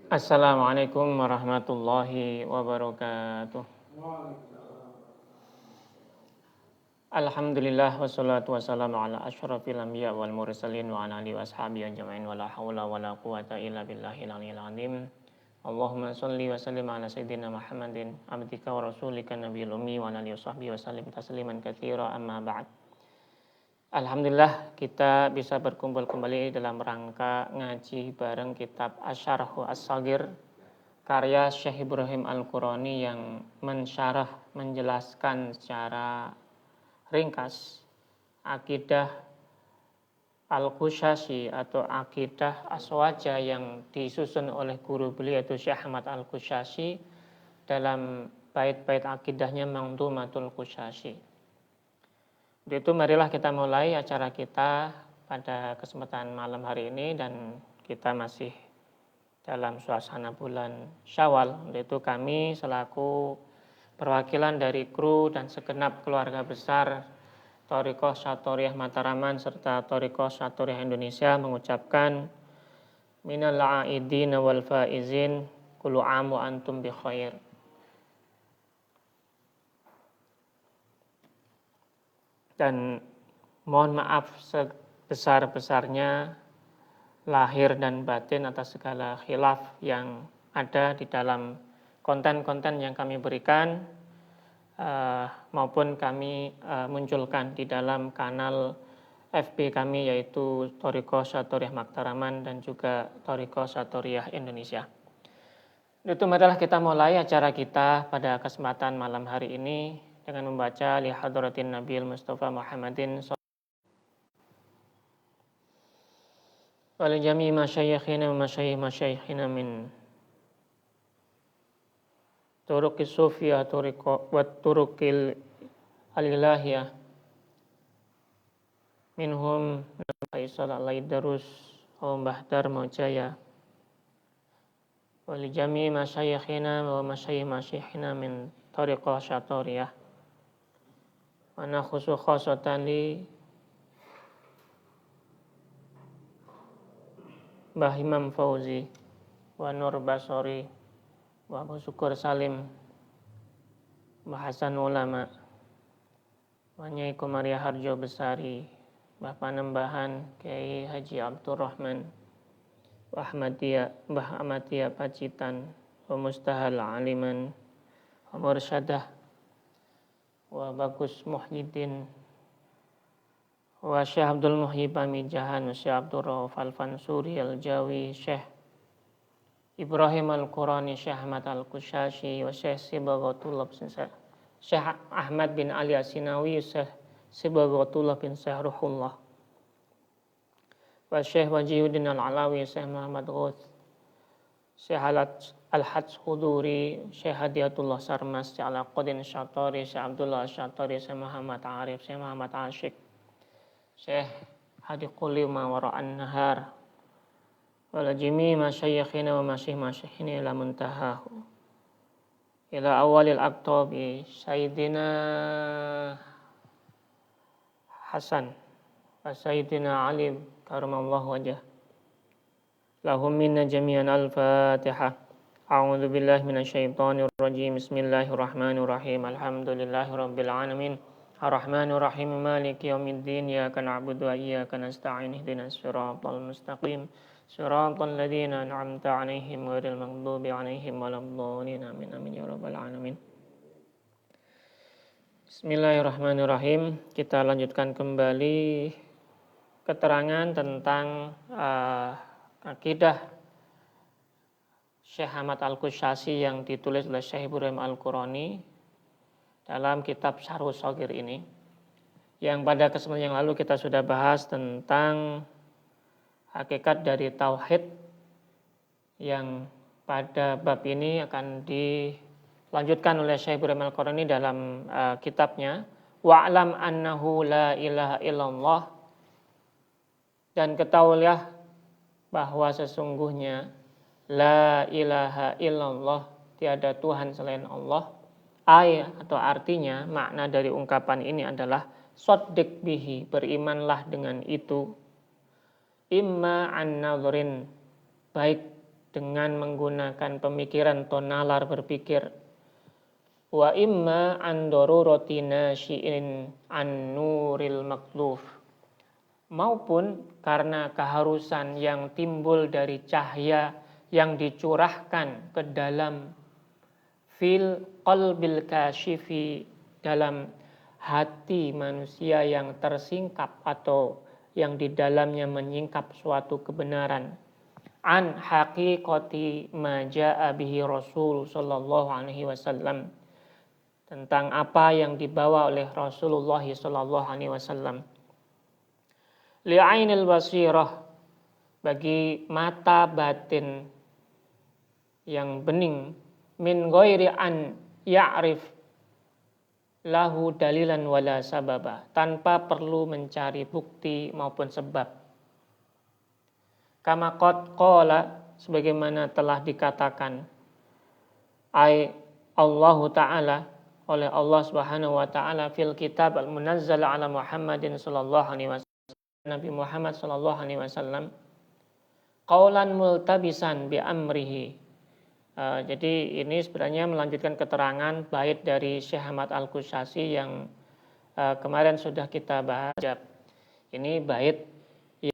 Assalamualaikum warahmatullahi wabarakatuh. Alhamdulillah wassalatu wassalamu ala asyrafil anbiya wal mursalin wa ala alihi washabihi ajma'in wa la haula wa la quwata illa billahil aliyil azim. Allahumma shalli wa sallim ala sayyidina Muhammadin abdika wa rasulika nabiyil ummi wa ala alihi washabihi wa sallim tasliman katsira amma ba'd. Alhamdulillah kita bisa berkumpul kembali dalam rangka ngaji bareng kitab Asy-Syarhu Ash-Shaghir karya Syekh Ibrahim Al-Qurani yang mensyarah, menjelaskan secara ringkas akidah Al-Qushasyi atau akidah Aswaja yang disusun oleh guru beliau yaitu Syekh Ahmad Al-Qushasyi dalam bait-bait akidahnya Manzumatul Qushasyi. Untuk itu marilah kita mulai acara kita pada kesempatan malam hari ini dan kita masih dalam suasana bulan Syawal. Untuk itu kami selaku perwakilan dari kru dan segenap keluarga besar Thariqah Syathoryah Mataraman serta Thariqah Syathoryah Indonesia mengucapkan minal aidin wal faizin kullu am wa antum bi khair. Dan mohon maaf sebesar-besarnya lahir dan batin atas segala khilaf yang ada di dalam konten-konten yang kami berikan maupun kami munculkan di dalam kanal FB kami yaitu Thariqah Syathoryah Mataraman dan juga Thariqah Syathoryah Indonesia. Itu marilah kita mulai acara kita pada kesempatan malam hari ini dengan membaca li hadratin Nabiil Mustafa Muhammadin wa li jami' masyayikhina wa masyayikhina min turuqis sufiyah wa turuqil alilahiyah minhum Faisal Al-Aidarus wa Bahdar Maujaya wa li jami' masyayikhina wa masyayikhina min Thariqah Syathoryah wa nakhusu khasatan li Mbah Imam Fauzi wa Nur Basori wa Abu Syukur Salim Mbah Hasan Ulama wa Nyai Komaria Harjo Besari Mbah Panembahan Kiai Haji Abdurrahman wa Mbah Ahmadiyah Pacitan wa Mustahal Aliman wa Mursyadah wa Bagus Muhyiddin wa Syekh Abdul Muhyib Amijahan wa Syekh Abdul Rauf Al-Fansuri Al-Jawi Syekh Ibrahim Al-Qurani Syekh Ahmad Al-Qushasyi wa Syekh Sibaghatullah Syekh Ahmad bin Ali Asinawi Syekh Sibaghatullah bin Syekh Ruhullah wa Syekh Wajihuddin Al-Alawi Syekh Muhammad Ghuth Syekh Al-Hajj Khuduri Syekh Hadiyatullah Sarmas Syekh Al-Qadin Syathory Syekh Abdullah Syathory Syekh Muhammad Arif Syekh Muhammad Asyik Syekh Hadi Quli ma wara'an nahar wala jimi masyayikhina wa masyayikhina ila muntahahu ila awalil aqtabi Sayyidina Hasan wa Sayyidina Ali karamallahu wajah lahum minna jami'an al-fatihah. A'udzu billahi minasyaitonir rajim. Bismillahirrahmanirrahim. Alhamdulillahi rabbil alamin. Arrahmanir rahim. Maliki yaumiddin. Iyyaka na'budu wa iyyaka nasta'in. Ihdinas siratal mustaqim. Siratal ladzina an'amta 'alaihim ghairil maghdubi 'alaihim waladdallin. Amin amin ya rabbal alamin. Bismillahirrahmanirrahim. Kita lanjutkan kembali keterangan tentang akidah Syekh Ahmad Al-Qushasyi yang ditulis oleh Syekh Ibrahim Al-Qurani dalam kitab Syarhu Shaghir ini. Yang pada kesempatan yang lalu kita sudah bahas tentang hakikat dari tauhid yang pada bab ini akan dilanjutkan oleh Syekh Ibrahim Al-Qurani dalam kitabnya Wa'lam annahu la ilaha illallah, dan ketahuilah bahwa sesungguhnya la ilaha illallah, tiada Tuhan selain Allah. Atau artinya makna dari ungkapan ini adalah shaddiq bihi, berimanlah dengan itu. Imma an nadhrin, baik dengan menggunakan pemikiran atau nalar berpikir. Wa imma an darurati nasyi'in an nuril makluf, maupun karena keharusan yang timbul dari cahaya yang dicurahkan ke dalam fil qalbil kasyifi, dalam hati manusia yang tersingkap atau yang di dalamnya menyingkap suatu kebenaran, an haqiqati ma jaa bihi Rasul sallallahu alaihi wasallam, tentang apa yang dibawa oleh Rasulullah sallallahu alaihi wasallam. Li'ainil basirah, bagi mata batin yang bening, min ghairi an ya'rif lahu dalilan wala sababa, tanpa perlu mencari bukti maupun sebab. Kama qad qala, sebagaimana telah dikatakan ai Allah Ta'ala, oleh Allah Subhanahu wa taala, fil kitab al-munazzal ala Muhammadin sallallahu alaihi wasallam, Nabi Muhammad sallallahu alaihi wasallam, qaulan multabisan bi amrihi. Jadi ini sebenarnya melanjutkan keterangan bait dari Syekh Ahmad Al-Qushasi yang kemarin sudah kita bahas. Ini bait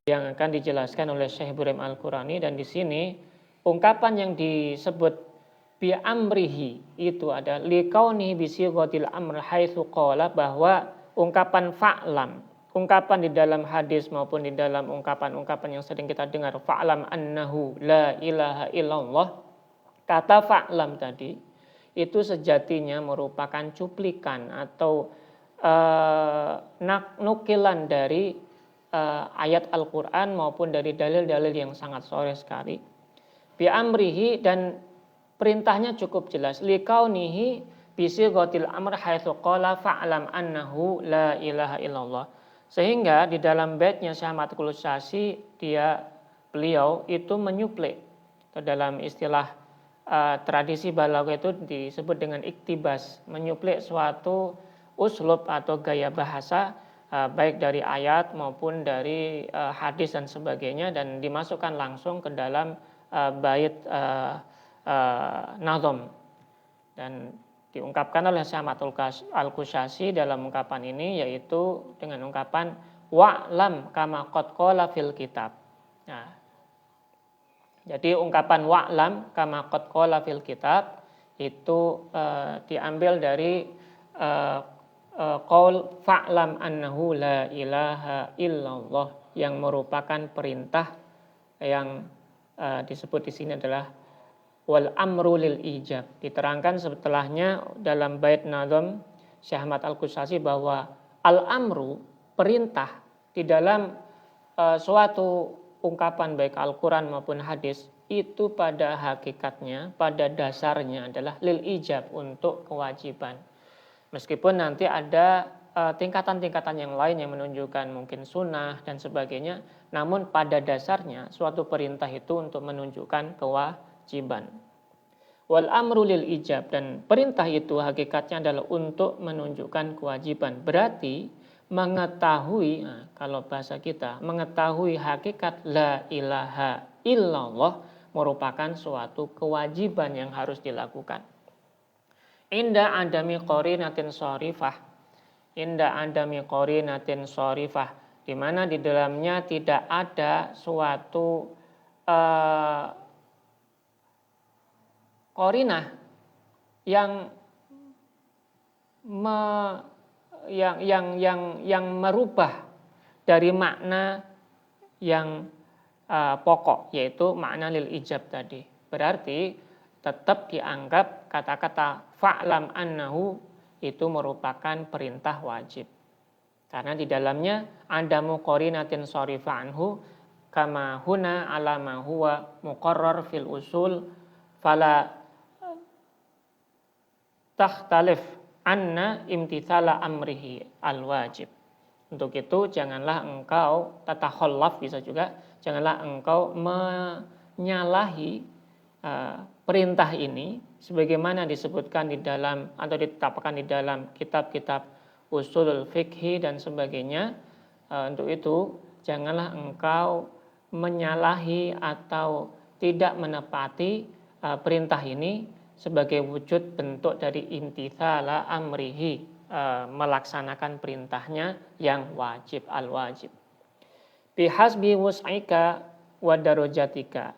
yang akan dijelaskan oleh Syekh Ibrahim Al-Qurani, dan di sini ungkapan yang disebut bi amrihi itu ada liqaunihi bi sighatil amr haitsu qala, bahwa ungkapan fa'lam, ungkapan di dalam hadis maupun di dalam ungkapan-ungkapan yang sering kita dengar, fa'lam annahu la ilaha illallah, kata fa'lam tadi itu sejatinya merupakan cuplikan atau nukilan dari ayat Al-Quran maupun dari dalil-dalil yang sangat sore sekali. Bi amrihi, dan perintahnya cukup jelas, liqaunihi bi sighatil amr haitsu qala fa'lam annahu la ilaha illallah. Sehingga di dalam baitnya Syekh Ahmad Al-Qushasi, beliau itu menyuplik, atau dalam istilah tradisi balaghah itu disebut dengan iktibas, menyuplik suatu uslub atau gaya bahasa baik dari ayat maupun dari hadis dan sebagainya, dan dimasukkan langsung ke dalam bait nazom, dan diungkapkan oleh Syekh Ahmad Al-Qushasi dalam ungkapan ini, yaitu dengan ungkapan wa'lam kama qad qala fil kitab. Nah, jadi ungkapan wa'lam kama qad qala fil kitab itu diambil dari qaul fa'lam annahu la ilaha illallah, yang merupakan perintah yang disebut di sini adalah wal amru lil ijab. Diterangkan setelahnya dalam bait nazam Syekh Ahmad Al-Qushasi bahwa al amru, perintah di dalam suatu ungkapan baik Al-Quran maupun hadis, itu pada hakikatnya, pada dasarnya adalah lil ijab, untuk kewajiban. Meskipun nanti ada tingkatan-tingkatan yang lain yang menunjukkan mungkin sunnah dan sebagainya, namun pada dasarnya suatu perintah itu untuk menunjukkan kewajiban. Wal amru lil ijab, dan perintah itu hakikatnya adalah untuk menunjukkan kewajiban. Berarti mengetahui, kalau bahasa kita, mengetahui hakikat la ilaha illallah merupakan suatu kewajiban yang harus dilakukan. Inda adami qarinatin sharifah, inda adami qarinatin sharifah, di mana di dalamnya tidak ada suatu qarinah yang merubah dari makna yang pokok, yaitu makna lil ijab tadi. Berarti tetap dianggap kata-kata fa'lam annahu itu merupakan perintah wajib, karena di dalamnya ada muqarinatin sharifa anhu kama huna ala ma huwa muqarrar fil usul fala takhtalif anna imtithala amrihi al-wajib. Untuk itu janganlah engkau tatakhallaf, bisa juga janganlah engkau menyalahi perintah ini sebagaimana disebutkan di dalam atau ditetapkan di dalam kitab-kitab usul fikhi dan sebagainya. Untuk itu janganlah engkau menyalahi atau tidak menepati perintah ini sebagai wujud bentuk dari imtithala amrihi, melaksanakan perintahnya yang wajib, al-wajib. Bihasbi wus'ika wa darajatika,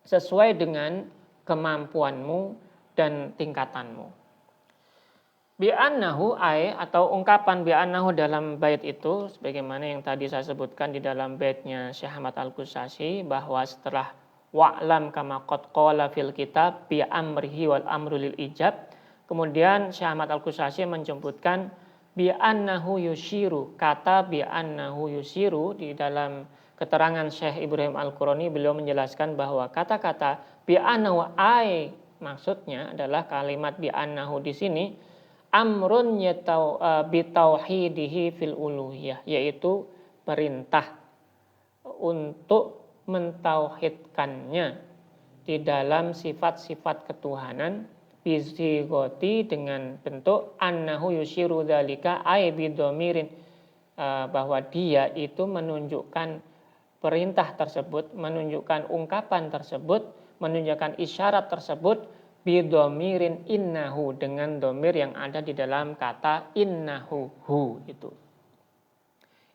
sesuai dengan kemampuanmu dan tingkatanmu. Bi'annahu atau ungkapan bi'annahu dalam bait itu sebagaimana yang tadi saya sebutkan di dalam baitnya Syekh Ahmad Al-Qusasi, bahwa setelah wa'lam kama qad qala fil kitab bi amrihi wal amru lil ijab, kemudian Syekh Ahmad Al-Qusasi menyebutkan bi'annahu yushiru. Kata bi'annahu yushiru di dalam keterangan Syekh Ibrahim Al-Qurani, beliau menjelaskan bahwa kata-kata bi'annahu maksudnya adalah kalimat bi'annahu di sini amrun bitauhidihi fil uluhiyah, yaitu perintah untuk mentauhidkannya di dalam sifat-sifat ketuhanan, bisigoti dengan bentuk annahu yushiru dzalika ay bidomirin, bahwa dia itu menunjukkan perintah tersebut, menunjukkan ungkapan tersebut, menunjukkan isyarat tersebut bidomirin innahu, dengan domir yang ada di dalam kata innahu, hu itu.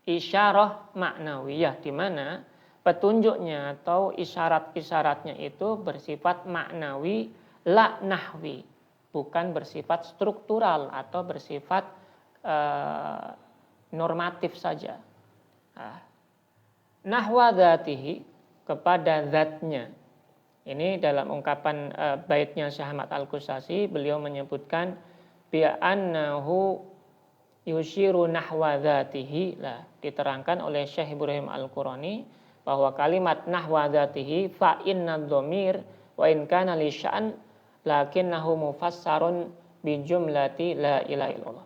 Isyarah maknawiyah, di mana petunjuknya atau isyarat-isyaratnya itu bersifat maknawi, la nahwi, bukan bersifat struktural atau bersifat normatif saja. Nahwa dzatihi, kepada zatnya. Ini dalam ungkapan baitnya Syekh Ahmad Al-Qusasi, beliau menyebutkan bi'annahu yushiru nahwa dzatihi. Diterangkan oleh Syekh Ibrahim Al-Qurani bahwa kalimat nahwa dzatihi fa inna dhamir wa in kana li sya'an lakinnahu mufassarun bi jumlati la ilaha illallah.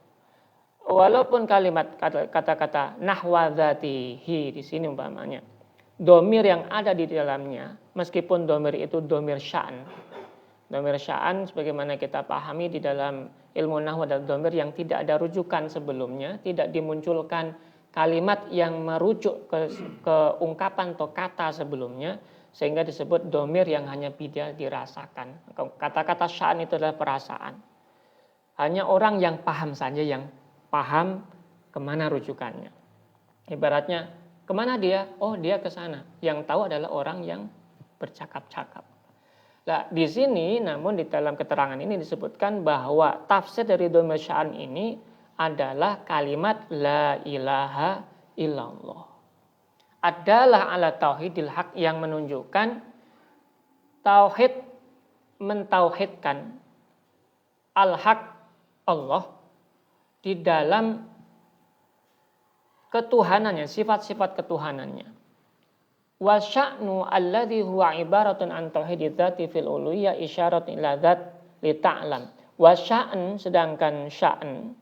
Walaupun kalimat kata-kata nahwa dzatihi di sini umpamanya domir yang ada di dalamnya, meskipun domir itu domir sya'an. Domir sya'an sebagaimana kita pahami di dalam ilmu nahwu adalah domir yang tidak ada rujukan sebelumnya, tidak dimunculkan kalimat yang merujuk ke ungkapan atau kata sebelumnya, sehingga disebut domir yang hanya bisa dirasakan. Kata-kata sya'an itu adalah perasaan. Hanya orang yang paham saja yang paham kemana rujukannya. Ibaratnya, kemana dia? Oh, dia ke sana. Yang tahu adalah orang yang bercakap-cakap. Nah, di sini namun di dalam keterangan ini disebutkan bahwa tafsir dari domir sya'an ini adalah kalimat la ilaha illallah. Adalah ala tauhidil haq, yang menunjukkan tauhid, mentauhidkan al-haq Allah di dalam ketuhanannya, sifat-sifat ketuhanannya. Wa sya'nu alladhi huwa ibaratun an tauhidid dzati fil uluhiyah isyaratun ila dzat li ta'lam. Wa sya'an, sedangkan sya'an,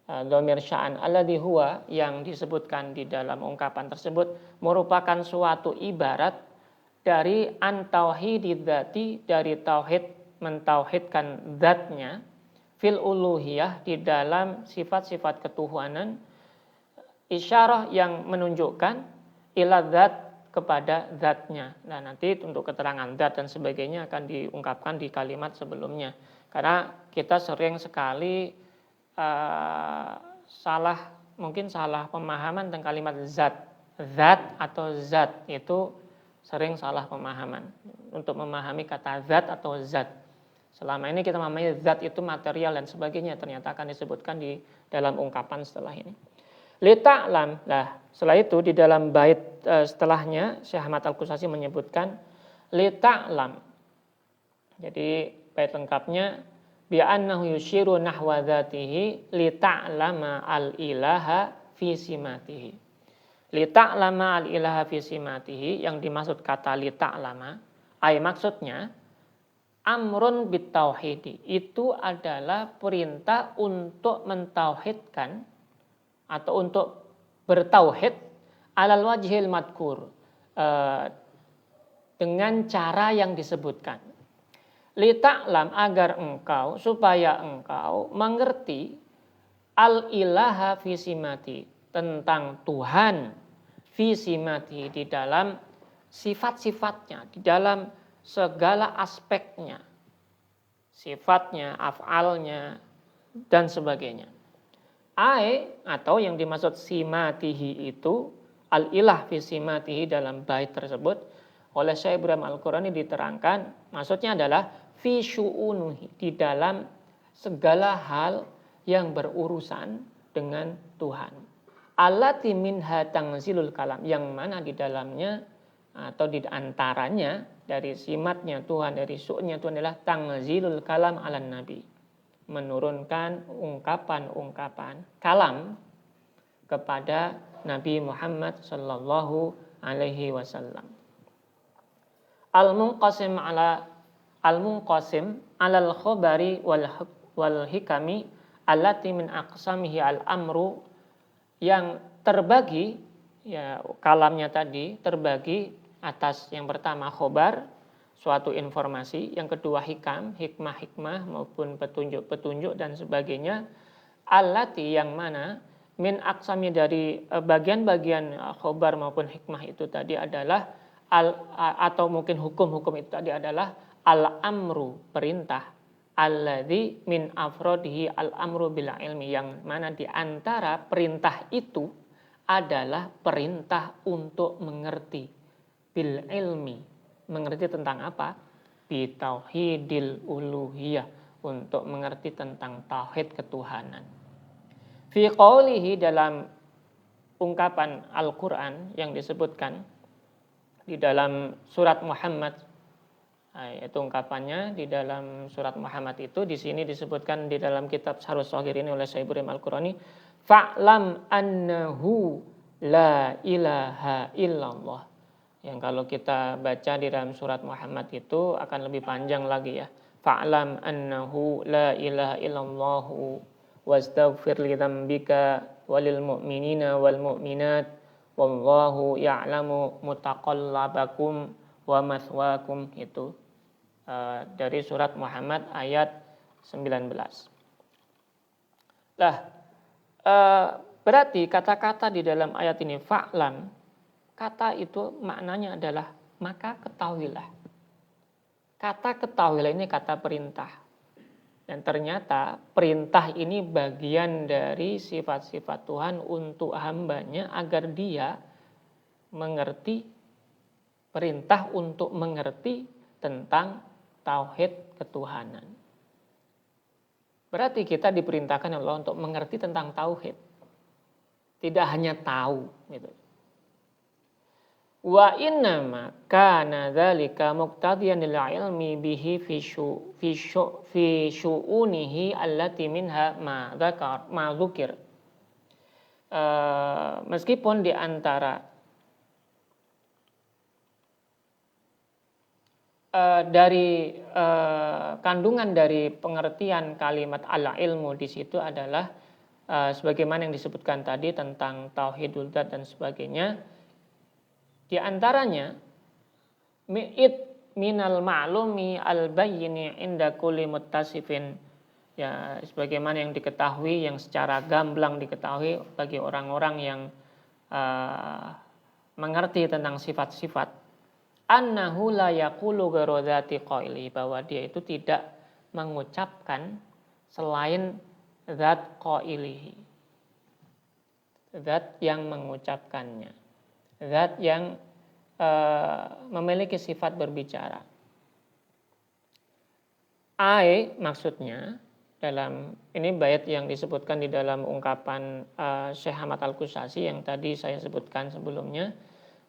dhamir sya'an alladhi huwa yang disebutkan di dalam ungkapan tersebut merupakan suatu ibarat dari an tauhidid dzati, dari tauhid, mentauhidkan zatnya, fil uluhiyah, di dalam sifat-sifat ketuhanan, isyarah yang menunjukkan ila dzat, kepada zatnya. Nah, nanti untuk keterangan zat dan sebagainya akan diungkapkan di kalimat sebelumnya. Karena kita sering sekali mungkin salah pemahaman tentang kalimat zat. Zat atau zat itu sering salah pemahaman untuk memahami kata zat atau zat. Selama ini kita memahami zat itu material dan sebagainya, ternyata akan disebutkan di dalam ungkapan setelah ini. Lita'lam. Nah, setelah itu di dalam bait setelahnya Syekh Ahmad Al-Qusasi menyebutkan lita'lam. Jadi bait lengkapnya bi'annahu yushiru nahwa dzatihi lita'lama al-ilaha fi simatihi. Lita'lama al-ilaha fi simatihi, yang dimaksud kata lita'lama maksudnya amrun bitauhidi, itu adalah perintah untuk mentauhidkan atau untuk bertauhid alal wajhil madkur, dengan cara yang disebutkan. Lita'lam, agar engkau, supaya engkau mengerti al-ilaha fi simati, tentang Tuhan fi simati, di dalam sifat-sifatnya, di dalam segala aspeknya, sifatnya, af'alnya, dan sebagainya. Atau yang dimaksud simatihi itu al-ilah fi simatihi dalam bait tersebut oleh Syekh Ibrahim Al-Qurani diterangkan, maksudnya adalah fi syu'unuhi, di dalam segala hal yang berurusan dengan Tuhan. Allati minha tanzilul kalam, yang mana di dalamnya atau di antaranya dari simatnya Tuhan, dari su'nya Tuhan adalah tanzilul kalam ala nabi, menurunkan ungkapan-ungkapan kalam kepada Nabi Muhammad sallallahu alaihi wasallam. Al-munqasim alal khobari wal hikami allati min aqsamihi al-amru, yang terbagi, ya kalamnya tadi terbagi atas yang pertama khobar, suatu informasi, yang kedua hikam, hikmah-hikmah maupun petunjuk-petunjuk dan sebagainya, allati yang mana min aqsami dari bagian-bagian khobar maupun hikmah itu tadi adalah atau mungkin hukum-hukum itu tadi adalah al-amru, perintah, alladzi min afrodihi al-amru bil ilmi, yang mana di antara perintah itu adalah perintah untuk mengerti, bil ilmi, mengerti tentang apa? Bi tauhidil uluhiyah, untuk mengerti tentang tauhid ketuhanan. Fi qaulihi, dalam ungkapan Al-Qur'an yang disebutkan di dalam surat Muhammad, itu ungkapannya di dalam surat Muhammad itu di sini disebutkan di dalam kitab Syarhus Shaghir ini oleh Syekh Ibrahim Al-Qurani, fa'lam annahu la ilaha illallah. Yang kalau kita baca di dalam surat Muhammad itu akan lebih panjang lagi ya. Fa'lam annahu la ilaha illallah wastaghfir li dzambika walil mu'minina wal mu'minat wallahu ya'lamu mutaqallabakum wa mathwakum, itu dari surat Muhammad ayat 19. Berarti kata-kata di dalam ayat ini fa'lam, kata itu maknanya adalah maka ketahuilah. Kata ketahuilah ini kata perintah. Dan ternyata perintah ini bagian dari sifat-sifat Tuhan untuk hambanya agar dia mengerti, perintah untuk mengerti tentang tauhid ketuhanan. Berarti kita diperintahkan Allah untuk mengerti tentang tauhid. Tidak hanya tahu gitu. Wa innama kana dzalika muqtadiyan lil ilmi bihi fi syu'unihi allati minha ma dzukir. Meskipun di antara dari kandungan dari pengertian kalimat al-ilmu di situ adalah sebagaimana yang disebutkan tadi tentang tauhidul dzat dan sebagainya. Di antaranya minal ma'lumi al-bayyini inda kulli muttasifin, ya sebagaimana yang diketahui, yang secara gamblang diketahui bagi orang-orang yang mengerti tentang sifat-sifat, annahu la yaqulu ghairu dzati qaili, bahwa dia itu tidak mengucapkan selain zat qailihi, zat yang mengucapkannya, zat yang memiliki sifat berbicara. Maksudnya dalam ini bait yang disebutkan di dalam ungkapan Syekh Ahmad Al-Qushashi yang tadi saya sebutkan sebelumnya,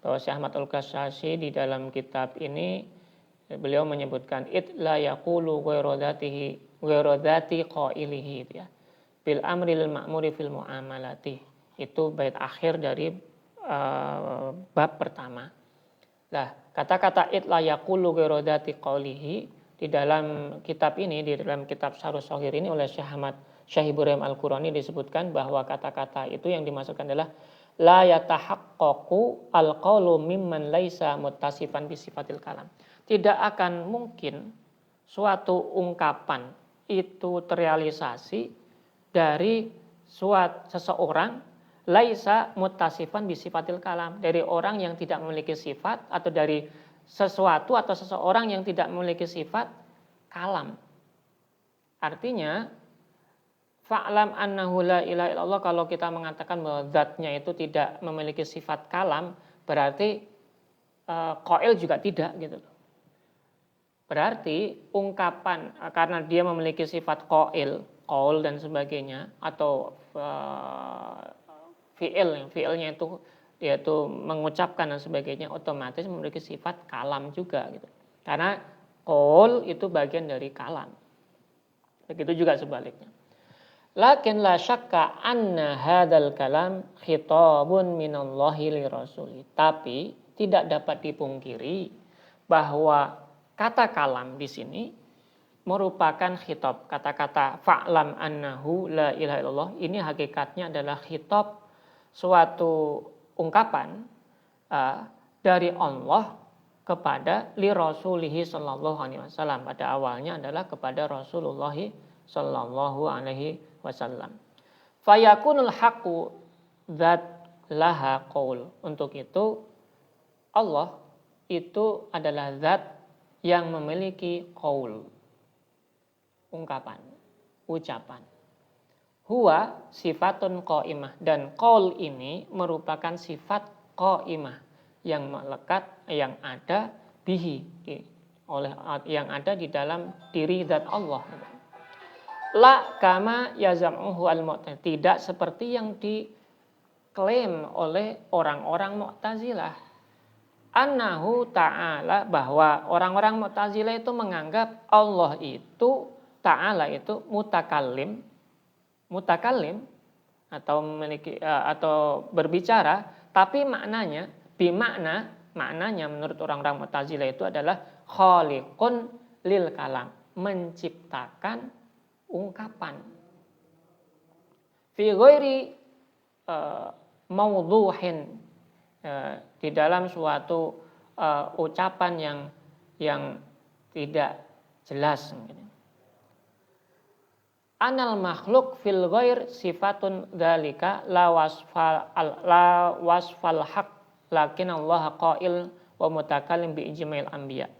bahwa Syekh Ahmad Al-Qushashi di dalam kitab ini beliau menyebutkan it la yaqulu ghairu dzati qailihi, ya, bil amril ma'muri fil muamalati. Itu bait akhir dari bab pertama. Nah, kata-kata it la yaqulu ghairu dzati qaulihi di dalam kitab ini, di dalam kitab Syarhus Shaghir ini oleh Syekh Ibrahim Al-Qurani disebutkan bahwa kata-kata itu yang dimaksudkan adalah la yatahaqqaqu al-qaulu mimman laisa muttasifan bi sifatil kalam. Tidak akan mungkin suatu ungkapan itu terrealisasi dari seseorang laisa muttasifan bisifatil kalam, dari orang yang tidak memiliki sifat, atau dari sesuatu atau seseorang yang tidak memiliki sifat kalam. Artinya fa'lam annahu la ilaha illallah, kalau kita mengatakan bahwa zatnya itu tidak memiliki sifat kalam, berarti qail juga tidak gitu. Berarti ungkapan karena dia memiliki sifat qail, qaul dan sebagainya, atau fiilnya itu yaitu mengucapkan dan sebagainya, otomatis memiliki sifat kalam juga gitu. Karena qaul itu bagian dari kalam. Begitu juga sebaliknya. Lakin la syakka anna hadzal kalam khitabun minallahi li rasuli. Tapi tidak dapat dipungkiri bahwa kata kalam di sini merupakan khitab. Kata-kata fa'lam annahu la ilaha illallah ini hakikatnya adalah khitab, suatu ungkapan dari Allah kepada li rasulihi sallallahu alaihi wasallam. Pada awalnya adalah kepada Rasulullah sallallahu alaihi wasallam. Fayakunul haqqu dzat laha qaul. Untuk itu Allah itu adalah zat yang memiliki qaul, ungkapan, ucapan. Huwa sifatun qaimah, dan qaul ini merupakan sifat qaimah yang melekat, yang ada bihi, yang ada di dalam diri zat Allah. La kama yazam'uhu al-mu'tazilah, tidak seperti yang diklaim oleh orang-orang Mu'tazilah. Annahu ta'ala, bahwa orang-orang Mu'tazilah itu menganggap Allah itu ta'ala itu mutakallim atau memiliki atau berbicara, tapi maknanya menurut orang-orang Mu'tazilah itu adalah khaliqun lil kalam, menciptakan ungkapan. Fi ghairi maudhuhin, di dalam suatu ucapan yang tidak jelas. Anal makhluk fil ghair sifatun dzalika la wasfal haq, lakin Allah qail wa mutakallim bi ijma'il anbiya.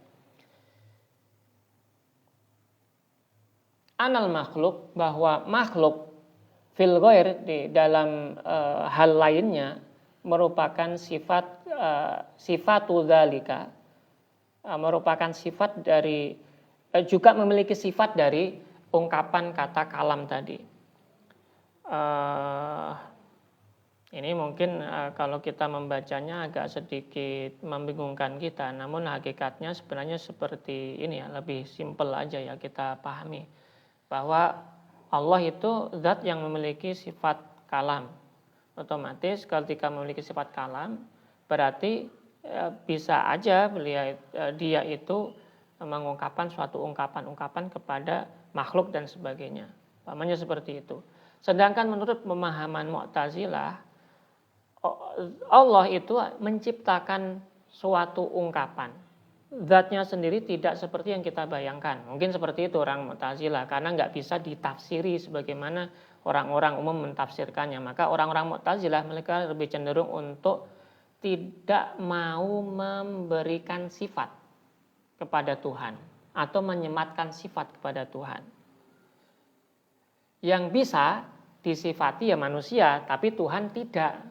Anal makhluk, bahwa makhluk fil ghair, di dalam hal lainnya, merupakan sifatu dzalika, merupakan sifat dari, juga memiliki sifat dari ungkapan kata kalam tadi. Ini mungkin kalau kita membacanya agak sedikit membingungkan kita, namun hakikatnya sebenarnya seperti ini ya, lebih simpel aja ya kita pahami, bahwa Allah itu zat yang memiliki sifat kalam. Otomatis ketika memiliki sifat kalam, berarti bisa aja dia itu mengungkapkan suatu ungkapan kepada makhluk dan sebagainya. Pahamnya seperti itu. Sedangkan menurut pemahaman Mu'tazilah, Allah itu menciptakan suatu ungkapan. Zatnya sendiri tidak seperti yang kita bayangkan. Mungkin seperti itu orang Mu'tazilah, karena nggak bisa ditafsiri sebagaimana orang-orang umum mentafsirkannya. Maka orang-orang Mu'tazilah mereka lebih cenderung untuk tidak mau memberikan sifat kepada Tuhan atau menyematkan sifat kepada Tuhan. Yang bisa disifati ya manusia, tapi Tuhan tidak.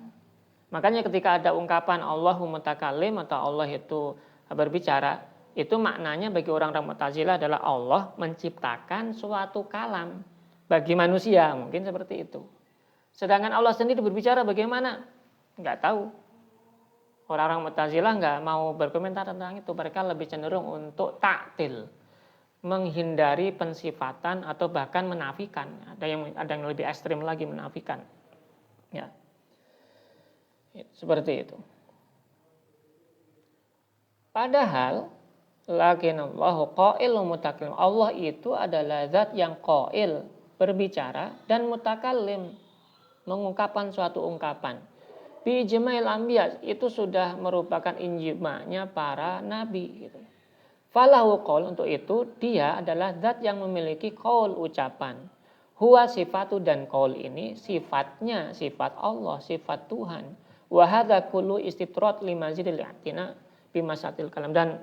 Makanya ketika ada ungkapan Allahu mutakallim atau Allah itu berbicara, itu maknanya bagi orang-orang Mu'tazilah adalah Allah menciptakan suatu kalam bagi manusia, mungkin seperti itu. Sedangkan Allah sendiri berbicara bagaimana? Enggak tahu. Orang-orang Mu'tazilah enggak mau berkomentar tentang itu. Mereka lebih cenderung untuk ta'til, menghindari pensifatan atau bahkan menafikan. Ada yang lebih ekstrim lagi, menafikan. Ya. Seperti itu. Padahal lakinallahu qailun mutakallim. Allah itu adalah zat yang qail, berbicara, dan mutakallim, mengungkapkan suatu ungkapan. Bi ijma'il anbiya, itu sudah merupakan ijma'nya para nabi gitu. Falahu qaul, untuk itu dia adalah zat yang memiliki qaul, ucapan. Huwa sifatu, dan qaul ini sifatnya sifat Allah, sifat Tuhan. Wa hadza kullu istitrat limazidil i'tina bimasatil kalam. Dan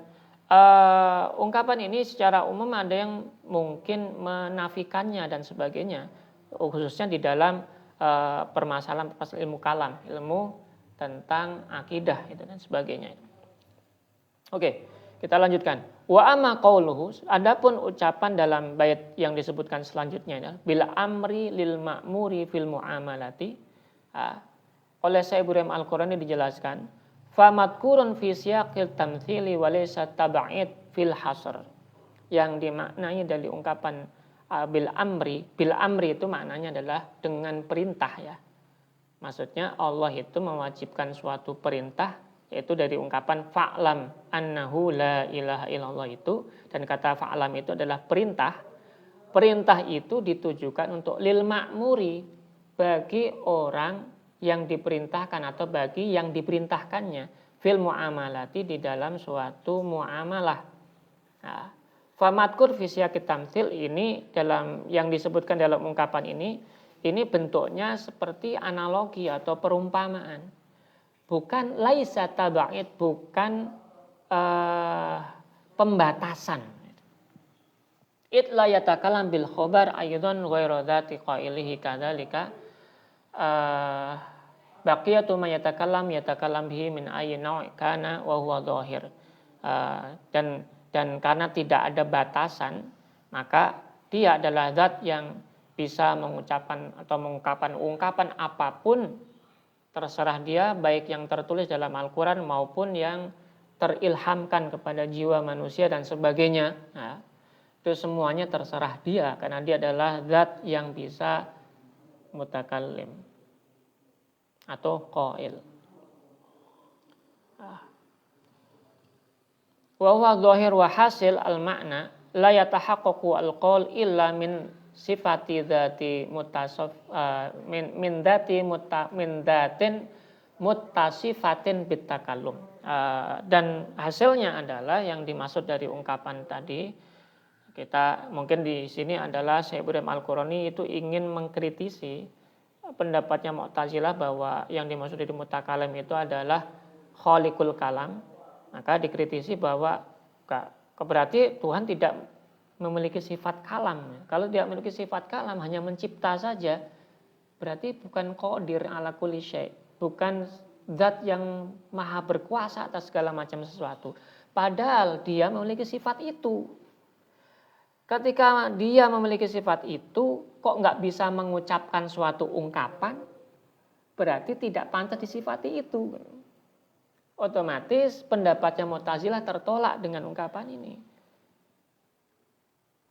ungkapan ini secara umum ada yang mungkin menafikannya dan sebagainya, khususnya di dalam permasalahan ilmu kalam, ilmu tentang akidah itu dan sebagainya. Oke, kita lanjutkan. Wa amma qauluhu, adapun ucapan dalam bait yang disebutkan selanjutnya adalah bil amri lil ma'muri fil muamalati. Oleh Syekh Ibrahim Al-Qurani dijelaskan, fa madkurun fi siyaqil tamtsili wa laysa tab'id fil hasr. Yang dimaknai dari ungkapan bil amri itu maknanya adalah dengan perintah ya. Maksudnya Allah itu mewajibkan suatu perintah, yaitu dari ungkapan fa'lam annahu la ilaha illallah itu, dan kata fa'lam itu adalah perintah. Perintah itu ditujukan untuk lil ma'muri, bagi orang yang diperintahkan atau bagi yang diperintahkannya, fil muamalati, di dalam suatu muamalah. Nah, famadkur fi siyaqit tamtsil ini, dalam yang disebutkan dalam ungkapan ini bentuknya seperti analogi atau perumpamaan. Bukan laisa tab'id, bukan pembatasan. It la yatakalam bil khobar aydan ghairu dzati qailihi kadzalika baqiyatu ma yatakallam bihi min ayyi naw' kana wa huwa dhahir. Dan karena tidak ada batasan, maka dia adalah zat yang bisa mengucapkan atau mengungkapkan ungkapan apapun, terserah dia, baik yang tertulis dalam Al-Quran maupun yang terilhamkan kepada jiwa manusia dan sebagainya. Nah, itu semuanya terserah dia, karena dia adalah zat yang bisa mutakallim atau qail. Wa huwa dhahir wa hasil al-ma'na la yatahaqqaqu al-qaul illa min sifati dzati mutasaf min datin muttasifatin bitakallum. Dan hasilnya adalah yang dimaksud dari ungkapan tadi, kita mungkin di sini adalah Syekh Ibrahim Al-Qurani itu ingin mengkritisi pendapatnya Mu'tazilah bahwa yang dimaksud dari mutakalim itu adalah khaliqul kalam. Maka dikritisi bahwa berarti Tuhan tidak memiliki sifat kalam. Kalau dia memiliki sifat kalam, hanya mencipta saja, berarti bukan qadir ala kulli syai', bukan zat yang maha berkuasa atas segala macam sesuatu. Padahal dia memiliki sifat itu. Ketika dia memiliki sifat itu, kok nggak bisa mengucapkan suatu ungkapan, berarti tidak pantas disifati itu. Otomatis pendapatnya Mu'tazilah tertolak dengan ungkapan ini.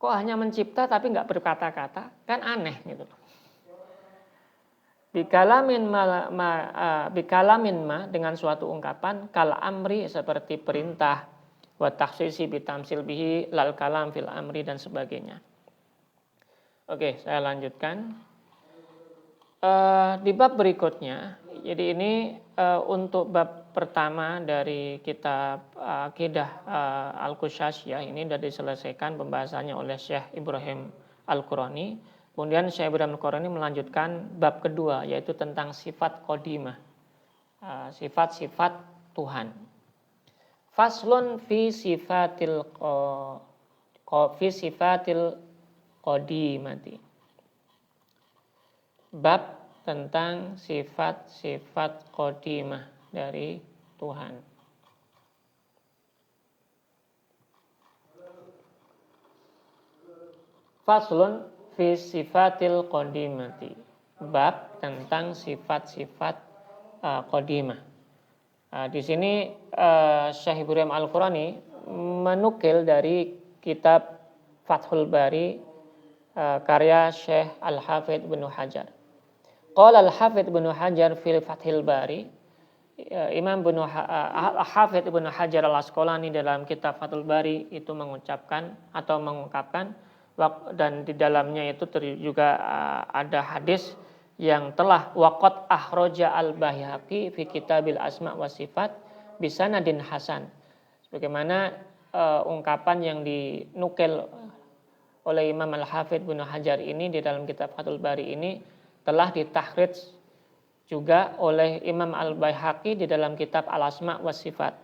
Kok hanya mencipta tapi nggak berkata-kata, kan aneh gitu. Bikalamin ma dengan suatu ungkapan, kal amri seperti perintah, wa takhsisi bitamsil bihi lal kalam fil amri dan sebagainya. Oke, saya lanjutkan. Di bab berikutnya, jadi ini untuk bab pertama dari kitab Aqidah Al-Qushasiyah ini sudah diselesaikan pembahasannya oleh Syekh Ibrahim Al-Qurani. Kemudian Syekh Ibrahim Al-Qurani melanjutkan bab kedua, yaitu tentang sifat qadimah, sifat-sifat Tuhan. Faslun fi sifatil qadimati. Bab tentang sifat-sifat qadimah dari Tuhan. Faslun fi sifatil qadimati. Bab tentang sifat-sifat qadimah. Di sini Syekh Ibrahim Al-Qurani menukil dari kitab Fathul Bari karya Syekh Al-Hafidz Ibnu Hajar. Qala Al-Hafidz Ibnu Hajar fil Fathil Bari, Imam Al-Hafidz Ibnu Hajar Al-Asqalani dalam kitab Fathul Bari itu mengucapkan atau mengungkapkan, dan di dalamnya itu juga ada hadis yang telah waqat akhraja al-Baihaqi fi kitabil asma wa sifat bisanadin hasan. Sebagaimana ungkapan yang dinukil oleh Imam Al-Hafidz Ibnu Hajar ini di dalam kitab Fathul Bari ini telah ditakhrij juga oleh Imam Al-Baihaqi di dalam kitab Al-Asma' was Sifat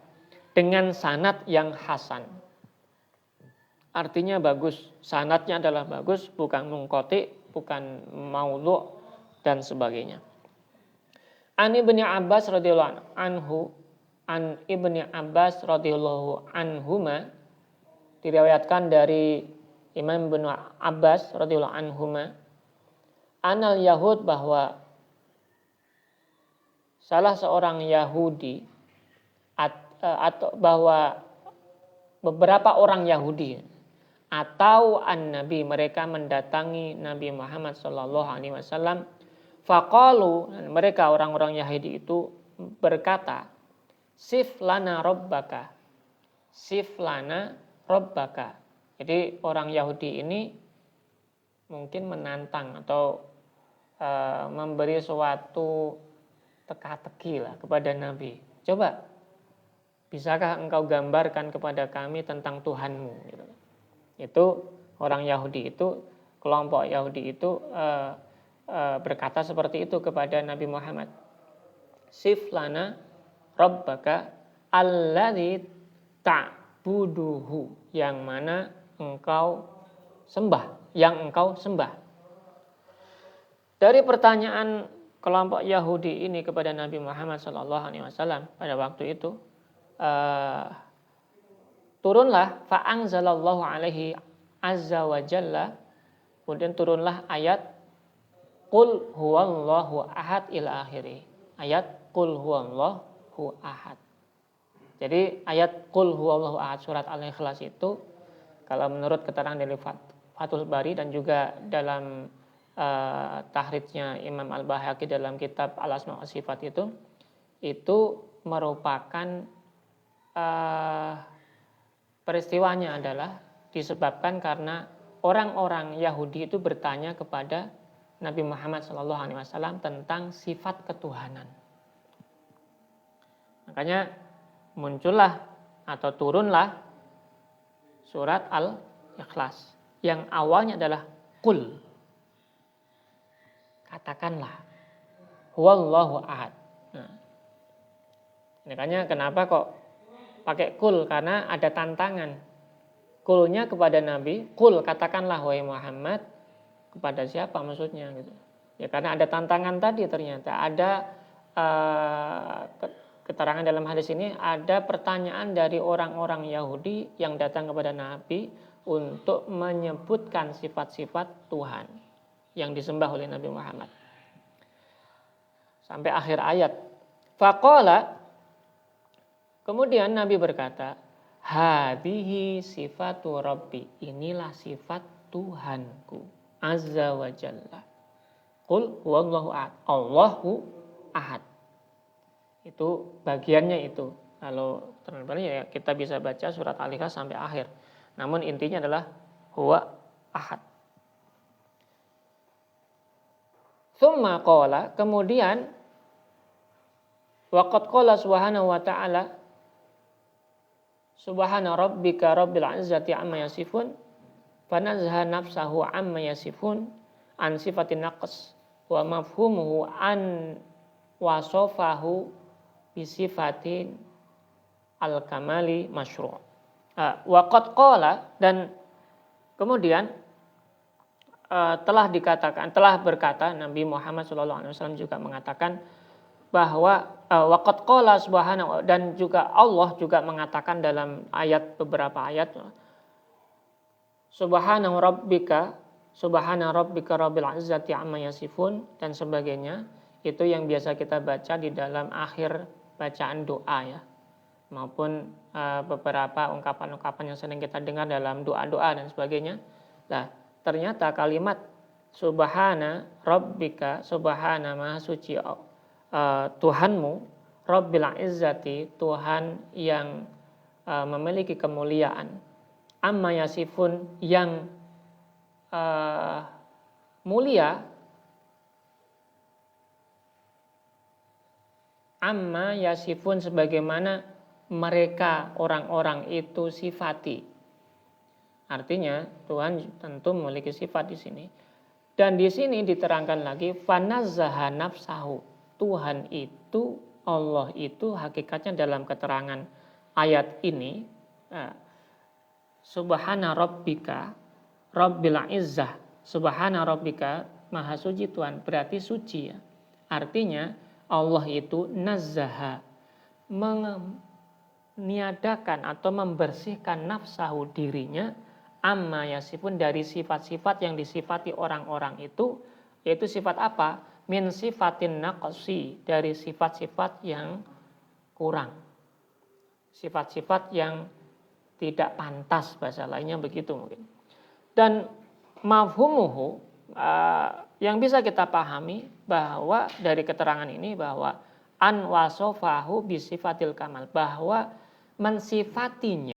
dengan sanad yang hasan. Artinya bagus, sanadnya adalah bagus, bukan munqati, bukan maudhu' dan sebagainya. An Ibnu Abbas radhiyallahu anhu, an Ibnu Abbas radhiyallahu anhuma, diriwayatkan dari Imam Ibnu Abbas radhiyallahu anhuma, anal Yahud, bahwa salah seorang Yahudi atau bahwa beberapa orang Yahudi atau an-Nabi, mereka mendatangi Nabi Muhammad sallallahu alaihi wasallam, faqalu, mereka orang-orang Yahudi itu berkata, sif lana rabbaka, sif lana rabbaka. Jadi orang Yahudi ini mungkin menantang atau memberi suatu teka-teki lah kepada Nabi. Coba, bisakah engkau gambarkan kepada kami tentang Tuhanmu? Gitu. Itu orang Yahudi itu, kelompok Yahudi itu berkata seperti itu kepada Nabi Muhammad. Sif lana rabbaka alladzi ta'buduhu, yang mana engkau sembah, yang engkau sembah. Dari pertanyaan kelompok Yahudi ini kepada Nabi Muhammad SAW pada waktu itu, turunlah fa'anzalallahu alaihi azza wa jalla, kemudian turunlah ayat Qul huwallahu ahad ila akhiri. Ayat Qul huwallahu ahad. Jadi ayat Qul huwallahu ahad surat Al-Ikhlas itu, kalau menurut keterangan dari Fathul Bari dan juga dalam tahrijnya Imam Al-Baihaqi dalam kitab Al-Asma' was Sifat itu merupakan peristiwanya adalah disebabkan karena orang-orang Yahudi itu bertanya kepada Nabi Muhammad SAW tentang sifat ketuhanan. Makanya muncullah atau turunlah surat Al-Ikhlas yang awalnya adalah Qul, katakanlah, huwallahu ahad. Nah, makanya kenapa kok pakai Qul, karena ada tantangan. Qulnya kepada Nabi, Qul, katakanlah wahai Muhammad, kepada siapa maksudnya gitu. Ya karena ada tantangan tadi, ternyata ada keterangan dalam hadis ini, ada pertanyaan dari orang-orang Yahudi yang datang kepada Nabi untuk menyebutkan sifat-sifat Tuhan yang disembah oleh Nabi Muhammad. Sampai akhir ayat. Faqala, kemudian Nabi berkata, hadhihi sifatu rabbi, inilah sifat Tuhanku azza wa jalla. Qul huwallahu ahad, Allahu ahad. Itu bagiannya itu. Kalau terlalu ya kita bisa baca surat Al-Ikhlas sampai akhir. Namun intinya adalah huwa ahad. Tsumma qala, kemudian waqad qala subhanahu wa ta'ala, subhana rabbika rabbil izzati amma yasifun, fanazha nafsahu amma yasifun an sifatin naqs wa mafhumuhu an wasofahu bisifatin al-kamali masyru'. Waqad qala, dan kemudian telah berkata Nabi Muhammad SAW juga mengatakan bahwa waqad qala subhanahu, dan juga Allah juga mengatakan dalam beberapa ayat, subhana rabbika rabbil izzati amma yasifun dan sebagainya. Itu yang biasa kita baca di dalam akhir bacaan doa ya, maupun beberapa ungkapan-ungkapan yang sering kita dengar dalam doa-doa dan sebagainya. Nah, ternyata kalimat subhana rabbika, subhana maha suci Tuhanmu, rabbil izzati, Tuhan yang memiliki kemuliaan, amma yasifun, yang mulia, amma yasifun, sebagaimana mereka orang-orang itu sifati. Artinya Tuhan tentu memiliki sifat di sini. Dan di sini diterangkan lagi fanazzaha nafsahu. Tuhan itu, Allah itu hakikatnya dalam keterangan ayat ini subhana rabbika rabbil izzah. Subhana rabbika, maha suci Tuhan, berarti suci ya. Artinya Allah itu nazzaha, meniadakan atau membersihkan nafsahu dirinya amma yasifun dari sifat-sifat yang disifati orang-orang itu, yaitu sifat apa? Min sifatin naqsi, dari sifat-sifat yang kurang, sifat-sifat yang tidak pantas, bahasa lainnya begitu mungkin. Dan mafhumuhu, yang bisa kita pahami bahwa dari keterangan ini bahwa an wasofahu bisifatil kamal, bahwa mensifatinya